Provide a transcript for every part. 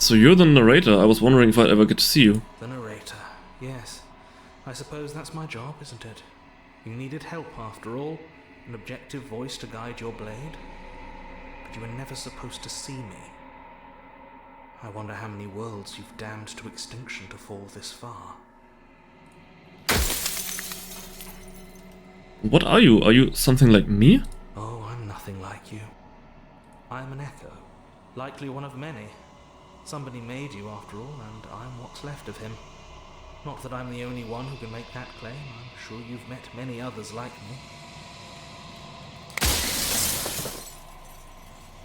So you're the narrator. I was wondering if I'd ever get to see you. The narrator, yes. I suppose that's my job, isn't it? You needed help after all, an objective voice to guide your blade. But you were never supposed to see me. I wonder how many worlds you've damned to extinction to fall this far. What are you? Are you something like me? Oh, I'm nothing like you. I'm an echo, likely one of many. Somebody made you after all, and I'm what's left of him. Not that I'm the only one who can make that claim. I'm sure you've met many others like me.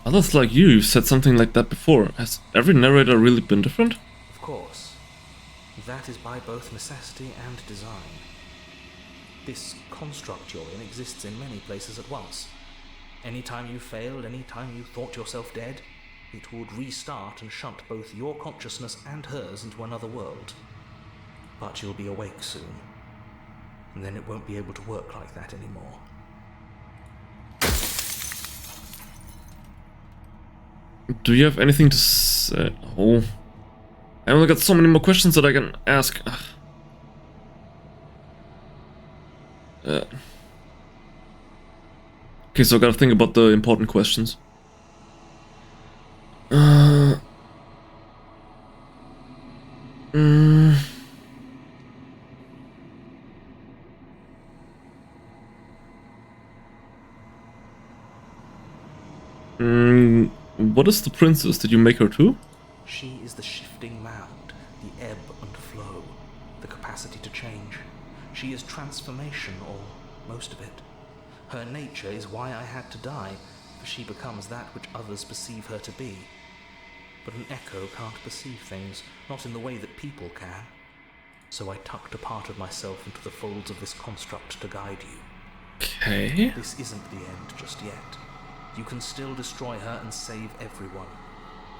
Others like you've said something like that before. Has every narrator really been different? Of course. That is by both necessity and design. This construct you're in exists in many places at once. Anytime you failed, anytime you thought yourself dead, it would restart and shunt both your consciousness and hers into another world. But you'll be awake soon, and then it won't be able to work like that anymore. Do you have anything to say? Oh, I only got so many more questions that I can ask. Okay, so I gotta think about the important questions. What is the princess? Did you make her too? She is the shifting mound, the ebb and flow, the capacity to change. She is transformation, or most of it. Her nature is why I had to die, for she becomes that which others perceive her to be. But an echo can't perceive things, not in the way that people can. So I tucked a part of myself into the folds of this construct to guide you. Okay. This isn't the end just yet. You can still destroy her and save everyone.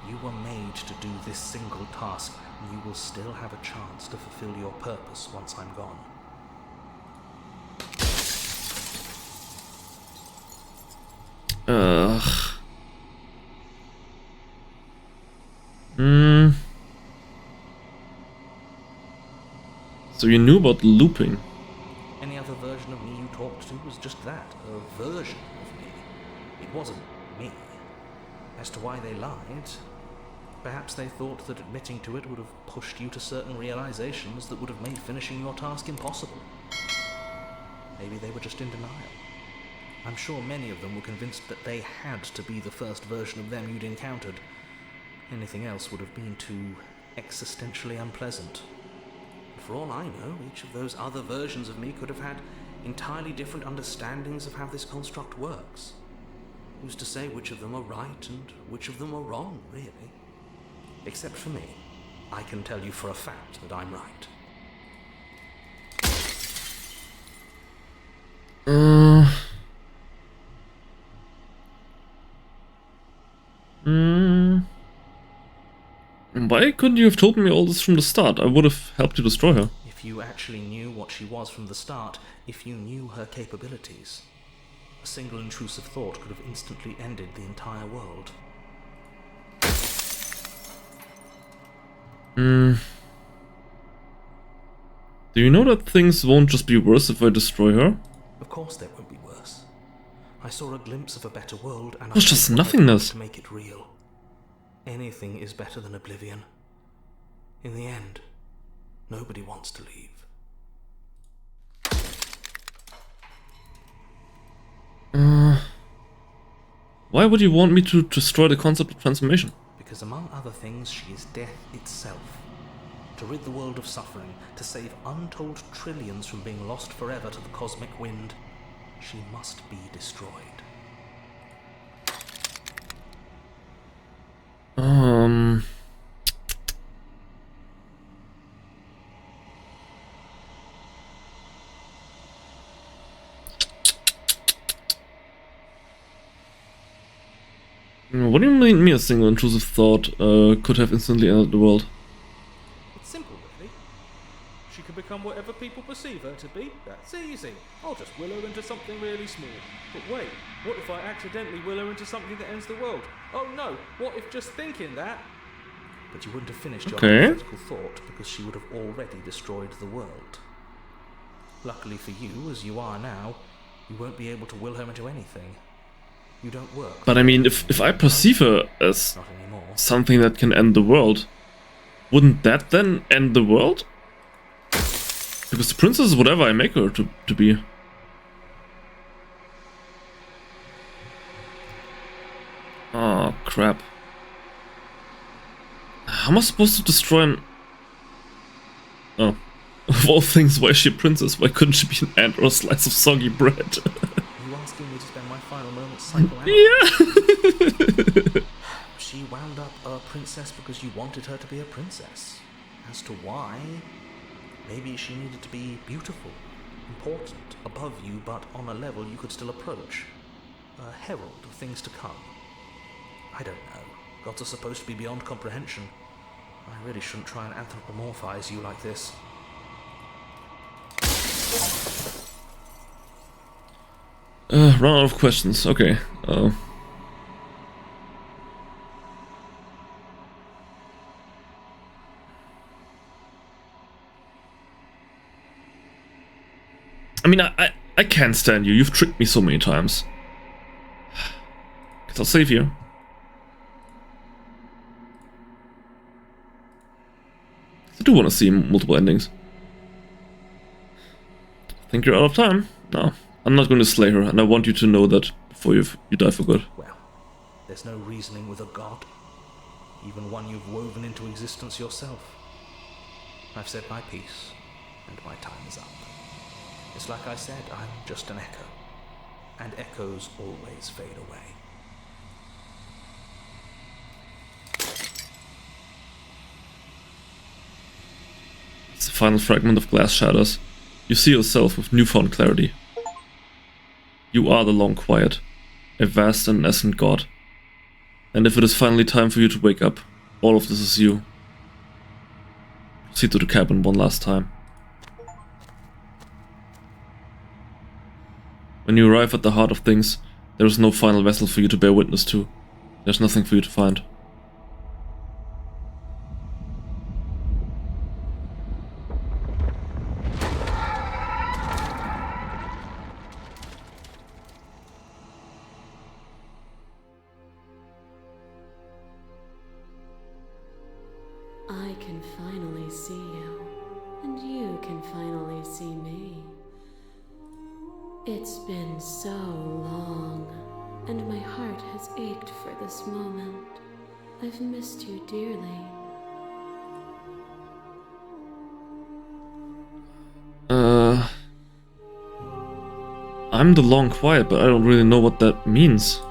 You were made to do this single task, and you will still have a chance to fulfill your purpose once I'm gone. So you knew about looping. Any other version of me you talked to was just that, a version of me. It wasn't me. As to why they lied, perhaps they thought that admitting to it would have pushed you to certain realizations that would have made finishing your task impossible. Maybe they were just in denial. I'm sure many of them were convinced that they had to be the first version of them you'd encountered. Anything else would have been too existentially unpleasant. And for all I know, each of those other versions of me could have had entirely different understandings of how this construct works. Who's to say which of them are right and which of them are wrong, really? Except for me, I can tell you for a fact that I'm right. Why couldn't you have told me all this from the start? I would have helped you destroy her. If you actually knew what she was from the start, if you knew her capabilities, a single intrusive thought could have instantly ended the entire world. Do you know that things won't just be worse if I destroy her? Of course they won't be worse. I saw a glimpse of a better world and it was just nothingness to make it real. Anything is better than oblivion. In the end, nobody wants to leave. Why would you want me to destroy the concept of transformation? Because among other things, she is death itself. To rid the world of suffering, to save untold trillions from being lost forever to the cosmic wind, she must be destroyed. What do you mean a single intrusive thought could have instantly ended the world? It's simple, really. She can become whatever people perceive her to be. That's easy. I'll just will her into something really small. But wait, what if I accidentally will her into something that ends the world? Oh no, what if just thinking that but you wouldn't have finished your Okay. hypothetical thought because she would have already destroyed the world. Luckily for you, as you are now, you won't be able to will her into anything. You don't work. But I mean, if I perceive her as Not anymore. something that can end the world, wouldn't that then end the world? Because the princess is whatever I make her to be. Oh, crap. How am I supposed to destroy an... Oh. Of all things, why is she a princess? Why couldn't she be an ant or a slice of soggy bread? Are you asking me to spend my final moments cycle out? Yeah! She wound up a princess because you wanted her to be a princess. As to why, maybe she needed to be beautiful, important, above you, but on a level you could still approach. A herald of things to come. I don't know. Gods are supposed to be beyond comprehension. I really shouldn't try and anthropomorphize you like this. Run out of questions. Okay. I mean, I can't stand you. You've tricked me so many times. Guess I'll save you. I do want to see multiple endings. I think you're out of time. No, I'm not going to slay her, and I want you to know that before you die for good. Well, there's no reasoning with a god. Even one you've woven into existence yourself. I've said my piece, and my time is up. It's like I said, I'm just an echo. And echoes always fade away. It's the final fragment of glass shatters. You see yourself with newfound clarity. You are the long quiet, a vast and nascent god. And if it is finally time for you to wake up, all of this is you. Proceed to the cabin one last time. When you arrive at the heart of things, there is no final vessel for you to bear witness to. There's nothing for you to find. I can finally see you, and you can finally see me. It's been so long, and my heart has ached for this moment. I've missed you dearly. I'm the long quiet, but I don't really know what that means.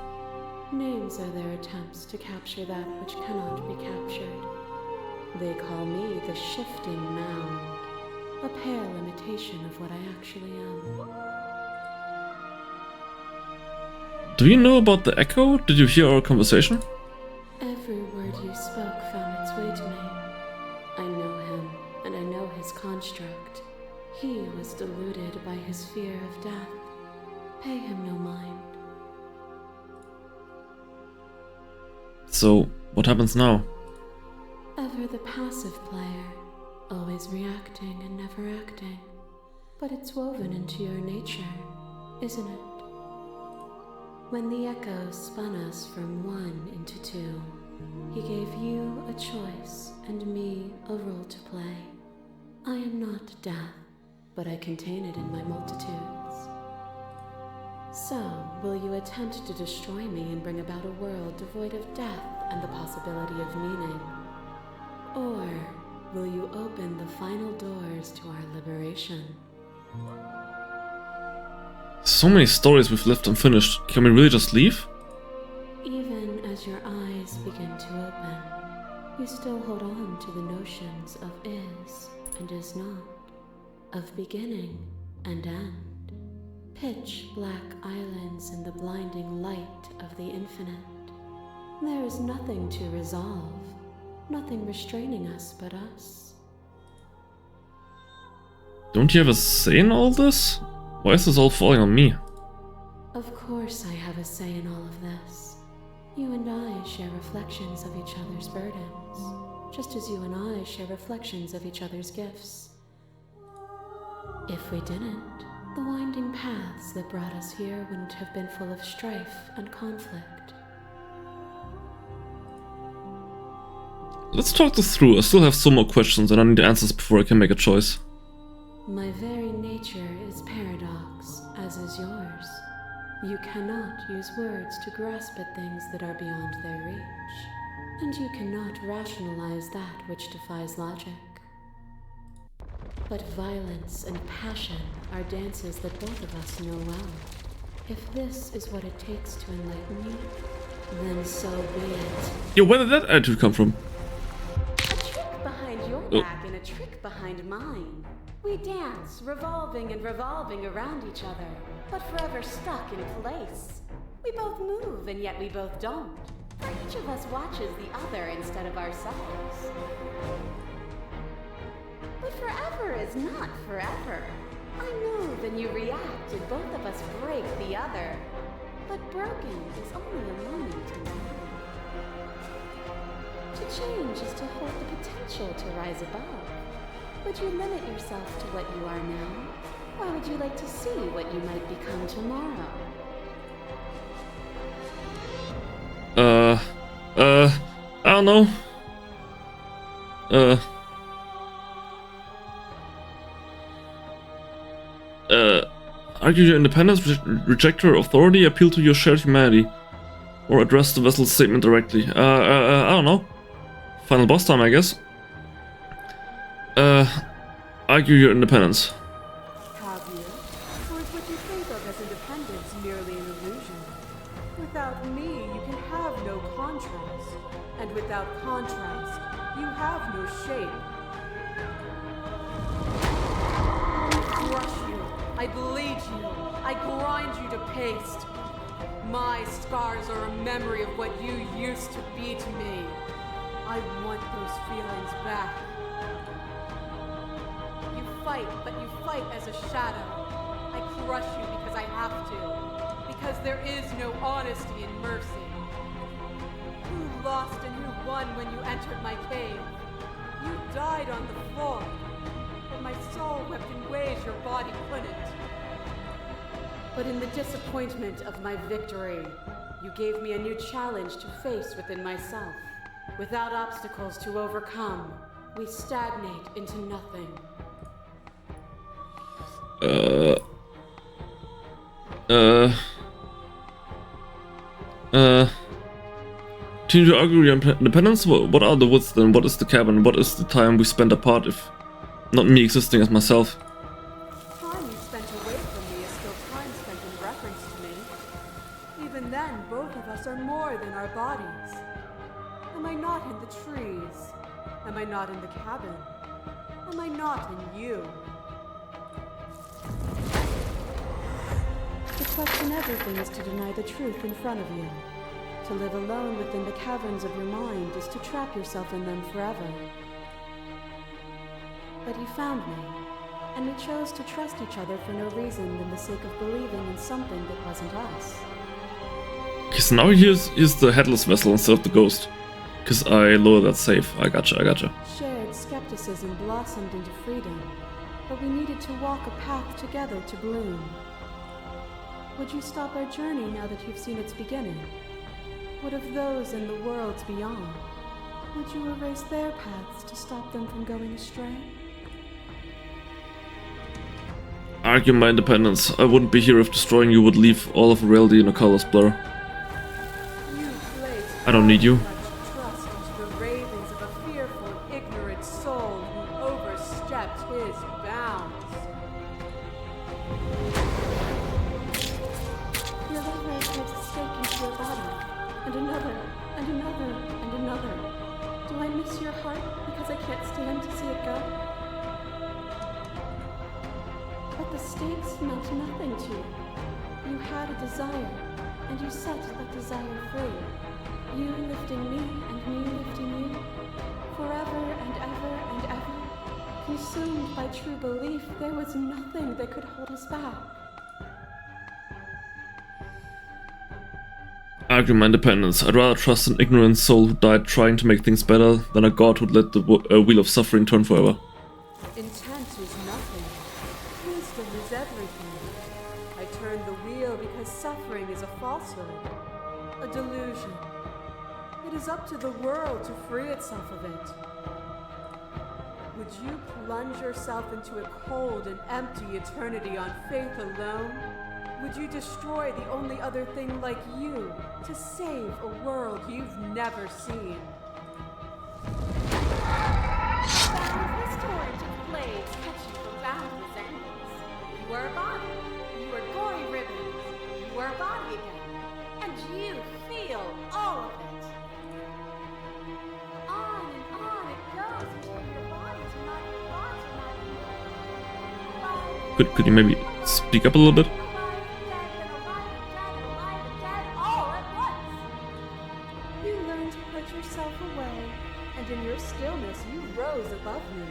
Names are their attempts to capture that which cannot be captured. They call me the shifting mound, a pale imitation of what I actually am. Do you know about the echo? Did you hear our conversation? Every word you spoke found its way to me. I know him, and I know his construct. He was deluded by his fear of death. Pay him no mind. So, what happens now? Ever the passive player, always reacting and never acting. But it's woven into your nature, isn't it? When the echo spun us from one into two, he gave you a choice and me a role to play. I am not death, but I contain it in my multitudes. So, will you attempt to destroy me and bring about a world devoid of death and the possibility of meaning? Or will you open the final doors to our liberation? So many stories we've left unfinished. Can we really just leave? Even as your eyes begin to open, you still hold on to the notions of is and is not, of beginning and end. Pitch black islands in the blinding light of the infinite. There is nothing to resolve, nothing restraining us but us. Don't you have a say in all this? Why is this all falling on me? Of course I have a say in all of this. You and I share reflections of each other's burdens, just as you and I share reflections of each other's gifts. If we didn't, the winding paths that brought us here wouldn't have been full of strife and conflict. Let's talk this through. I still have some more questions and I need answers before I can make a choice. My very nature is paradox, as is yours. You cannot use words to grasp at things that are beyond their reach, and you cannot rationalize that which defies logic. But violence and passion are dances that both of us know well. If this is what it takes to enlighten you, then so be it. Yo, where did that attitude come from? A trick behind your back and a trick behind mine. We dance, revolving and revolving around each other, but forever stuck in place. We both move, and yet we both don't. For each of us watches the other instead of ourselves. But forever is not forever. I move and you react, and both of us break the other. But broken is only a moment in time. To change is to hold the potential to rise above. Would you limit yourself to what you are now? Or would you like to see what you might become tomorrow? I don't know. Argue your independence, reject your authority, appeal to your shared humanity, or address the vessel's statement directly. I don't know. Final boss time, I guess. Argue your independence. Have you? Or is what you think of as independence merely an illusion? Without me, you can have no contrast. And without contrast, you have no shape. I crush you. I bleed you. I grind you to paste. My scars are a memory of what you used to be to me. I want those feelings back. You fight, but you fight as a shadow. I crush you because I have to. Because there is no honesty in mercy. Who lost and who won when you entered my cave? You died on the floor. But my soul wept in ways your body couldn't. But in the disappointment of my victory, you gave me a new challenge to face within myself. Without obstacles to overcome, we stagnate into nothing. Continue to argue your independence? What are the woods then? What is the cabin? What is the time we spend apart if not me existing as myself? Time you spent away from me is still time spent in reference to me. Even then, both of us are more than our bodies. Am I not in the trees? Am I not in the cabin? Am I not in you? To question everything is to deny the truth in front of you. To live alone within the caverns of your mind is to trap yourself in them forever. But you found me, and we chose to trust each other for no reason than the sake of believing in something that wasn't us. Okay, so now here's the headless vessel instead of the ghost. Because I lowered that safe. I gotcha. Shared skepticism blossomed into freedom, but we needed to walk a path together to bloom. Would you stop our journey now that you've seen its beginning? What of those in the worlds beyond? Would you erase their paths to stop them from going astray? Argue my independence. I wouldn't be here if destroying you would leave all of reality in a colorless blur. You place I don't need you. much trust into the ravings of a fearful, ignorant soul who overstepped his bounds. Your lover drives a stake into your body, and another, and another, and another. Do I miss your heart because I can't stand to see it go? But the stakes meant nothing to you. You had a desire, and you set that desire free. You lifting me, and me lifting you. Forever and ever and ever. Consumed by true belief, there was nothing that could hold us back. Argue my independence. I'd rather trust an ignorant soul who died trying to make things better than a god who'd let the wheel of suffering turn forever. Intent is nothing. Wisdom is everything. I turn the wheel because suffering is a falsehood, a delusion. It is up to the world to free itself of it. Would you plunge yourself into a cold and empty eternity on faith alone? Would you destroy the only other thing like you to save a world you've never seen? Boundless torrent of blades catching from boundless angles. You are a body. You are gory ribbons. You are a body again. And you feel all of it. On and on it goes until your body's not your body anymore. Could you maybe speak up a little bit? You learned to put yourself away, and in your stillness you rose above me.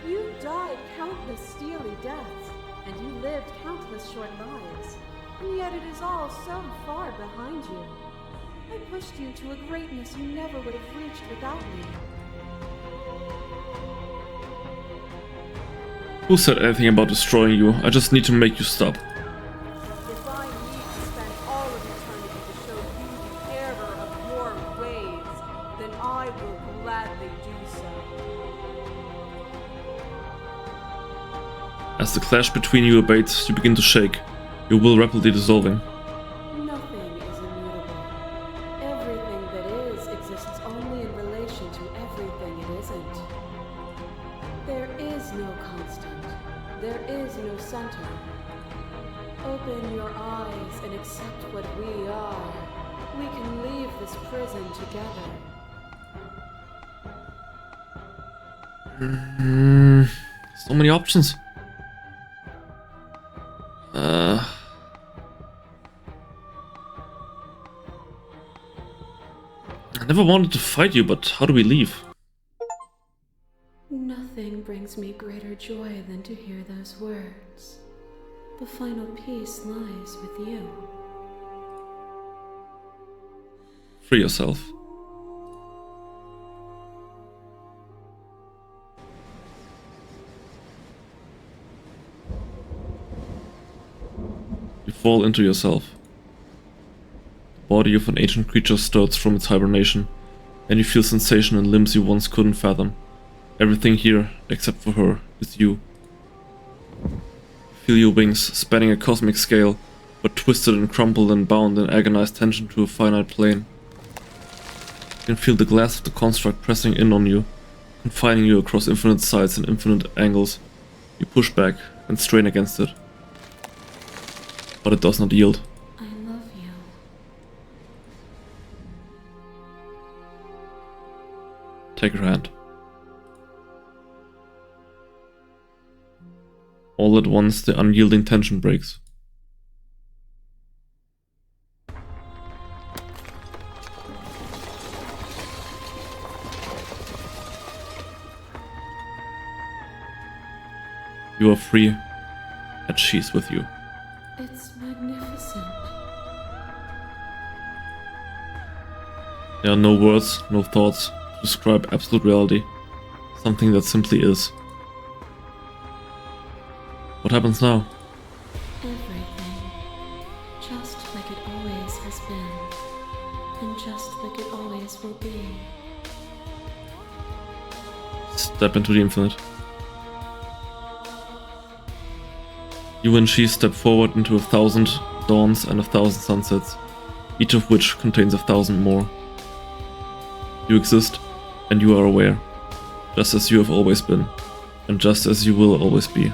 You died countless steely deaths, and you lived countless short lives, and yet it is all so far behind you. I pushed you to a greatness you never would have reached without me. Who said anything about destroying you? I just need to make you stop. If I need to spend all of eternity to show you the error of your ways, then I will gladly do so. As the clash between you abates, you begin to shake, your will rapidly dissolving. Nothing is immutable. Everything that is exists only in relation to everything it isn't. There is no constant. There is no center. Open your eyes and accept what we are. We can leave this prison together. So many options. I never wanted to fight you, but how do we leave? Nothing brings me greater joy than to hear those words. The final peace lies with you. Free yourself. You fall into yourself. The body of an ancient creature stirs from its hibernation, and you feel sensation in limbs you once couldn't fathom. Everything here, except for her, is you. Feel your wings spanning a cosmic scale, but twisted and crumpled and bound in agonized tension to a finite plane. You can feel the glass of the construct pressing in on you, confining you across infinite sides and infinite angles. You push back and strain against it. But it does not yield. I love you. Take her hand. All at once, the unyielding tension breaks. You are free, and she's with you. It's magnificent. There are no words, no thoughts to describe absolute reality. Something that simply is. What happens now? Everything. Just like it always has been. And just like it always will be. Step into the infinite. You and she step forward into 1,000 dawns and 1,000 sunsets, each of which contains 1,000 more. You exist, and you are aware, just as you have always been, and just as you will always be.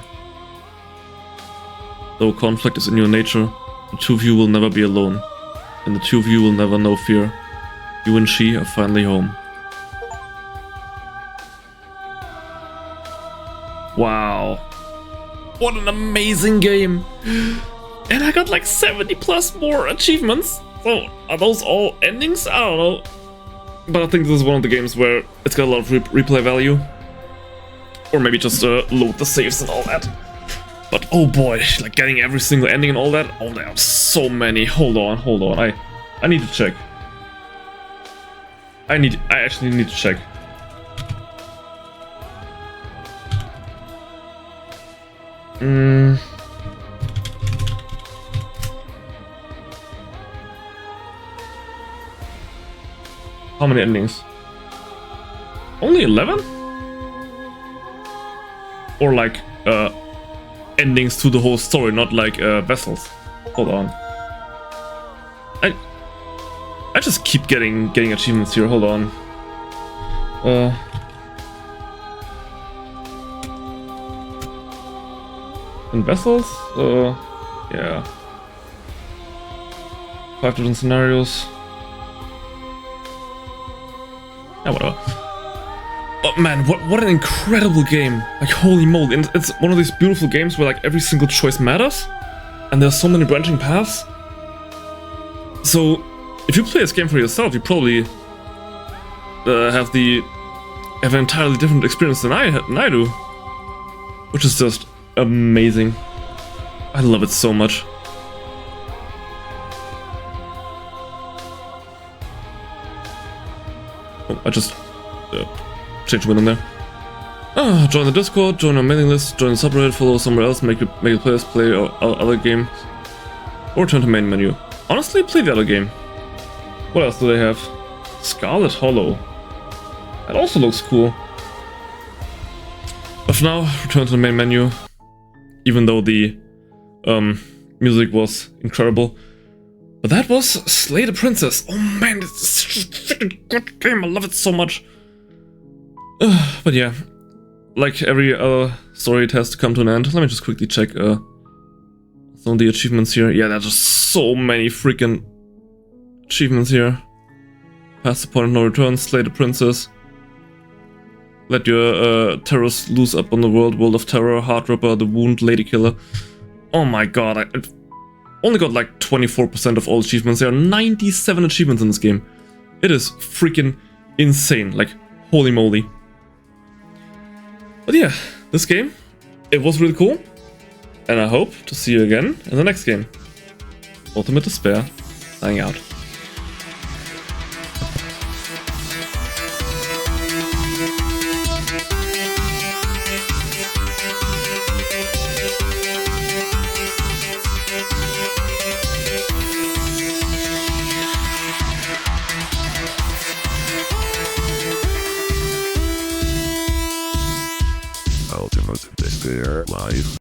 Though conflict is in your nature, the two of you will never be alone, and the two of you will never know fear. You and she are finally home. Wow. What an amazing game! And I got like 70 plus more achievements. So, are those all endings? I don't know. But I think this is one of the games where it's got a lot of replay value. Or maybe just load the saves and all that. But oh boy, like getting every single ending and all that. Oh, there are so many. Hold on. I need to check. I actually need to check. How many endings? Only 11? Or like endings to the whole story, not like vessels. Hold on. I just keep getting achievements here. Hold on. In vessels? Yeah. 5 different scenarios. Yeah, whatever. Oh man, what an incredible game. Like, holy moly. And it's one of these beautiful games where like every single choice matters. And there's so many branching paths. So, if you play this game for yourself, you probably have an entirely different experience than I do. Which is just amazing. I love it so much. Oh, I just changed the window there. Join the Discord, join our mailing list, join the subreddit, follow somewhere else, make your players play our other game, or return to main menu. Honestly, play the other game. What else do they have? Scarlet Hollow. That also looks cool. But for now, return to the main menu. Even though the music was incredible. But that was Slay the Princess. Oh man, it's such a freaking good game. I love it so much. But yeah, like every other story, it has to come to an end. Let me just quickly check some of the achievements here. Yeah, there's just so many freaking achievements here. Pass the point of no return, slay the princess. Let your terrors loose up on the world of terror, Heart Ripper, the Wound, Lady Killer. Oh my god, I only got like 24% of all achievements. There are 97 achievements in this game. It is freaking insane, like holy moly. But yeah, this game, it was really cool. And I hope to see you again in the next game. Ultimate Despair, signing out. Ultimate Despair Live.